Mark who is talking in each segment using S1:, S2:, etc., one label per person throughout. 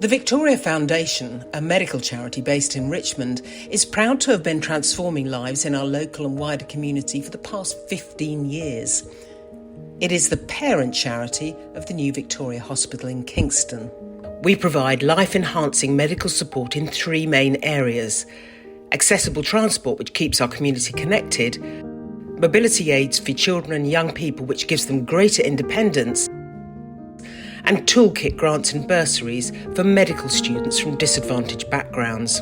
S1: The Victoria Foundation, a medical charity based in Richmond, is proud to have been transforming lives in our local and wider community for the past 15 years. It is the parent charity of the New Victoria Hospital in Kingston. We provide life-enhancing medical support in three main areas: accessible transport, which keeps our community connected; mobility aids for children and young people, which gives them greater independence; and toolkit grants and bursaries for medical students from disadvantaged backgrounds.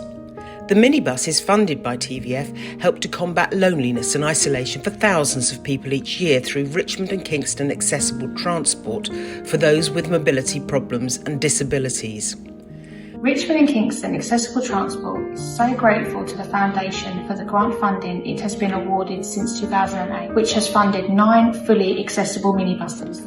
S1: The minibuses funded by TVF help to combat loneliness and isolation for thousands of people each year through Richmond and Kingston accessible transport for those with mobility problems and disabilities.
S2: Richmond and Kingston Accessible Transport is so grateful to the Foundation for the grant funding it has been awarded since 2008, which has funded 9 fully accessible minibuses.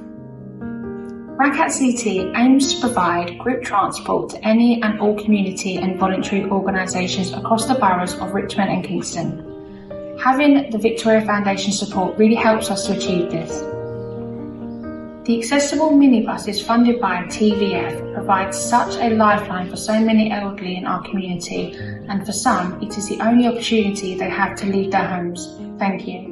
S2: RACAT CT aims to provide group transport to any and all community and voluntary organisations across the boroughs of Richmond and Kingston. Having the Victoria Foundation support really helps us to achieve this. The accessible minibuses funded by TVF provide such a lifeline for so many elderly in our community, and for some it is the only opportunity they have to leave their homes. Thank you.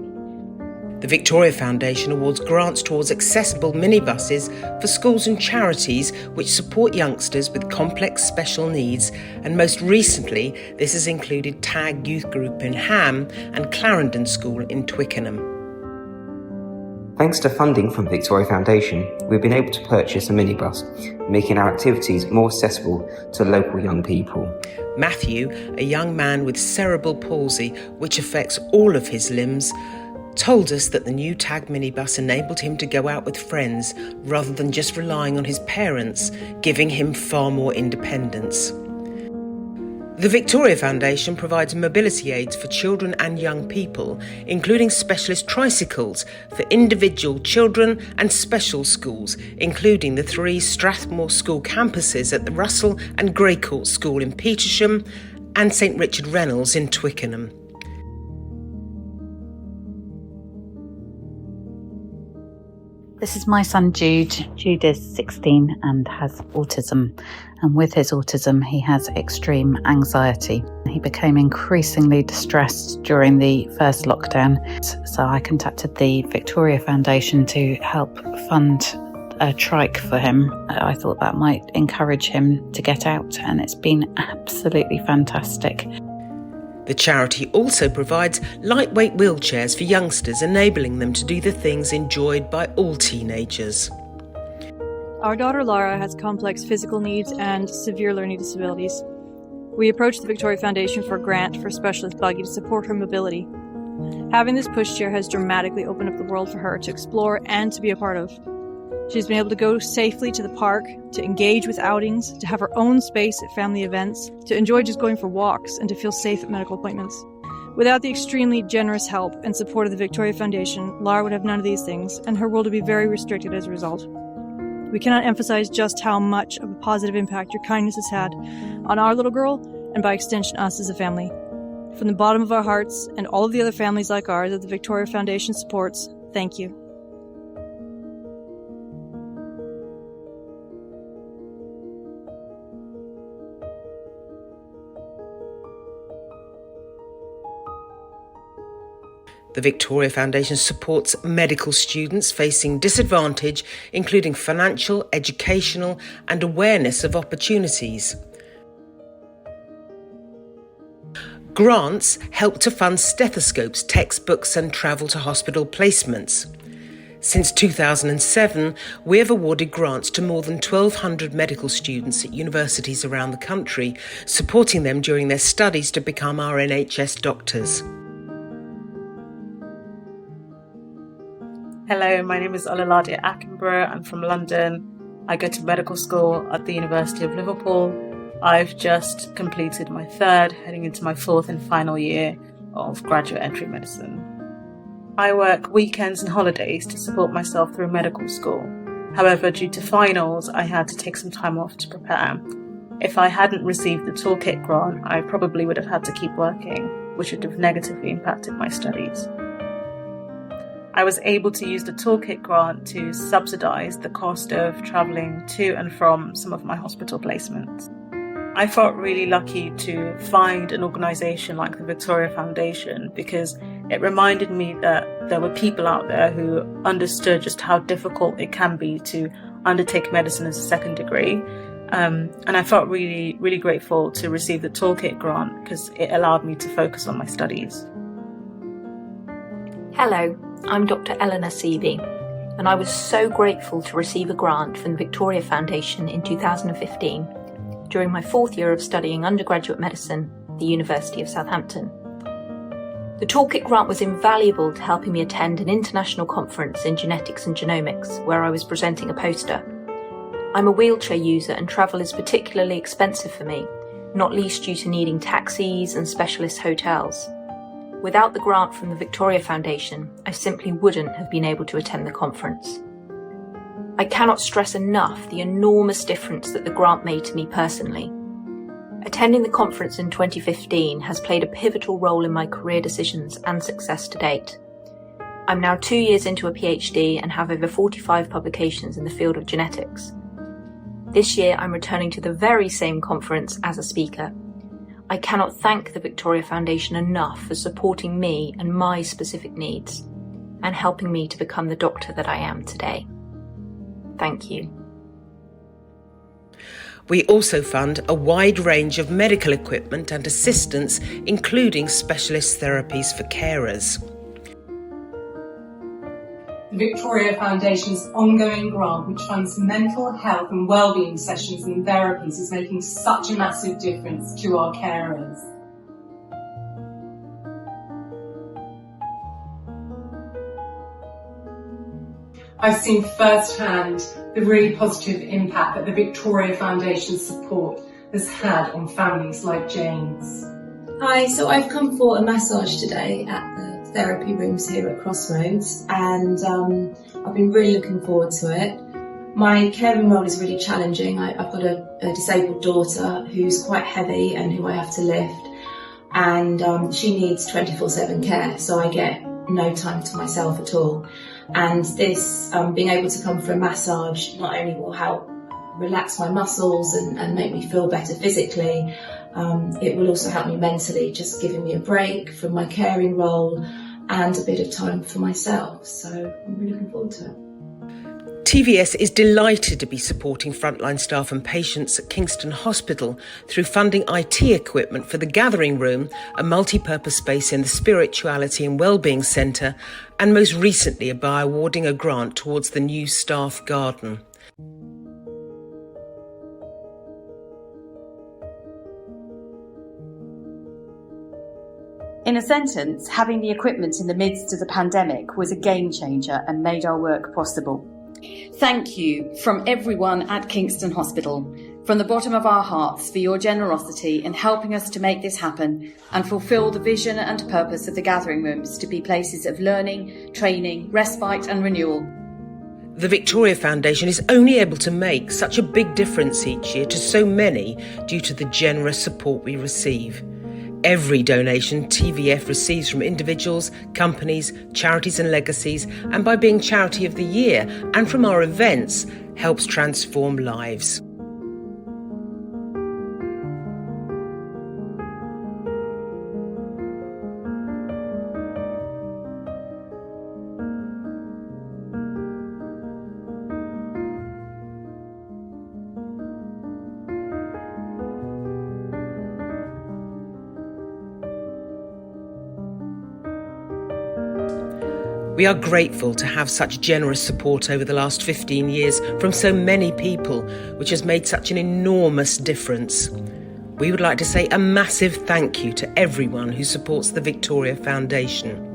S1: The Victoria Foundation awards grants towards accessible minibuses for schools and charities which support youngsters with complex special needs, and most recently this has included TAG Youth Group in Ham and Clarendon School in Twickenham.
S3: Thanks to funding from the Victoria Foundation, we've been able to purchase a minibus, making our activities more accessible to local young people.
S1: Matthew, a young man with cerebral palsy, which affects all of his limbs, told us that the new TAG minibus enabled him to go out with friends rather than just relying on his parents, giving him far more independence. The Victoria Foundation provides mobility aids for children and young people, including specialist tricycles for individual children and special schools, including the 3 Strathmore School campuses at the Russell and Greycourt School in Petersham and St Richard Reynolds in Twickenham.
S4: This is my son Jude. Jude is 16 and has autism. And with his autism, he has extreme anxiety. He became increasingly distressed during the first lockdown. So I contacted the Victoria Foundation to help fund a trike for him. I thought that might encourage him to get out, and it's been absolutely fantastic.
S1: The charity also provides lightweight wheelchairs for youngsters, enabling them to do the things enjoyed by all teenagers.
S5: Our daughter Lara has complex physical needs and severe learning disabilities. We approached the Victoria Foundation for a grant for a specialist buggy to support her mobility. Having this pushchair has dramatically opened up the world for her to explore and to be a part of. She's been able to go safely to the park, to engage with outings, to have her own space at family events, to enjoy just going for walks, and to feel safe at medical appointments. Without the extremely generous help and support of the Victoria Foundation, Lara would have none of these things, and her world would be very restricted as a result. We cannot emphasize just how much of a positive impact your kindness has had on our little girl, and by extension us as a family. From the bottom of our hearts, and all of the other families like ours that the Victoria Foundation supports, thank you.
S1: The Victoria Foundation supports medical students facing disadvantage, including financial, educational and awareness of opportunities. Grants help to fund stethoscopes, textbooks and travel to hospital placements. Since 2007, we have awarded grants to more than 1,200 medical students at universities around the country, supporting them during their studies to become our NHS doctors.
S6: Hello, my name is Ololade Attenborough. I'm from London. I go to medical school at the University of Liverpool. I've just completed my 3rd, heading into my 4th and final year of graduate entry medicine. I work weekends and holidays to support myself through medical school. However, due to finals, I had to take some time off to prepare. If I hadn't received the toolkit grant, I probably would have had to keep working, which would have negatively impacted my studies. I was able to use the Toolkit grant to subsidise the cost of travelling to and from some of my hospital placements. I felt really lucky to find an organisation like the Victoria Foundation because it reminded me that there were people out there who understood just how difficult it can be to undertake medicine as a second degree. And I felt really, really grateful to receive the Toolkit grant because it allowed me to focus on my studies.
S7: Hello, I'm Dr. Eleanor Seavey, and I was so grateful to receive a grant from the Victoria Foundation in 2015 during my 4th year of studying undergraduate medicine at the University of Southampton. The Toolkit grant was invaluable to helping me attend an international conference in genetics and genomics where I was presenting a poster. I'm a wheelchair user and travel is particularly expensive for me, not least due to needing taxis and specialist hotels. Without the grant from the Victoria Foundation, I simply wouldn't have been able to attend the conference. I cannot stress enough the enormous difference that the grant made to me personally. Attending the conference in 2015 has played a pivotal role in my career decisions and success to date. I'm now 2 years into a PhD and have over 45 publications in the field of genetics. This year I'm returning to the very same conference as a speaker. I cannot thank the Victoria Foundation enough for supporting me and my specific needs and helping me to become the doctor that I am today. Thank you.
S1: We also fund a wide range of medical equipment and assistance, including specialist therapies for carers.
S8: The Victoria Foundation's ongoing grant, which funds mental health and wellbeing sessions and therapies, is making such a massive difference to our carers. I've seen firsthand the really positive impact that the Victoria Foundation's support has had on families like Jane's.
S9: Hi, so I've come for a massage today at the therapy rooms here at Crossroads, and I've been really looking forward to it. My caring role is really challenging. I've got a disabled daughter who's quite heavy and who I have to lift, and she needs 24/7 care, so I get no time to myself at all. And this, being able to come for a massage not only will help relax my muscles and make me feel better physically, it will also help me mentally, just giving me a break from my caring role and a bit of time for myself. So I'm really looking forward to it.
S1: TVS is delighted to be supporting frontline staff and patients at Kingston Hospital through funding IT equipment for the Gathering Room, a multi-purpose space in the Spirituality and Wellbeing Centre, and most recently by awarding a grant towards the new staff garden.
S10: In a sentence, having the equipment in the midst of the pandemic was a game changer and made our work possible.
S11: Thank you from everyone at Kingston Hospital, from the bottom of our hearts, for your generosity in helping us to make this happen and fulfil the vision and purpose of the Gathering Rooms to be places of learning, training, respite and renewal.
S1: The Victoria Foundation is only able to make such a big difference each year to so many due to the generous support we receive. Every donation TVF receives from individuals, companies, charities and legacies, and by being Charity of the Year and from our events, helps transform lives. We are grateful to have such generous support over the last 15 years from so many people, which has made such an enormous difference. We would like to say a massive thank you to everyone who supports the Victoria Foundation.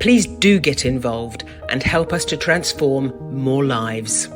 S1: Please do get involved and help us to transform more lives.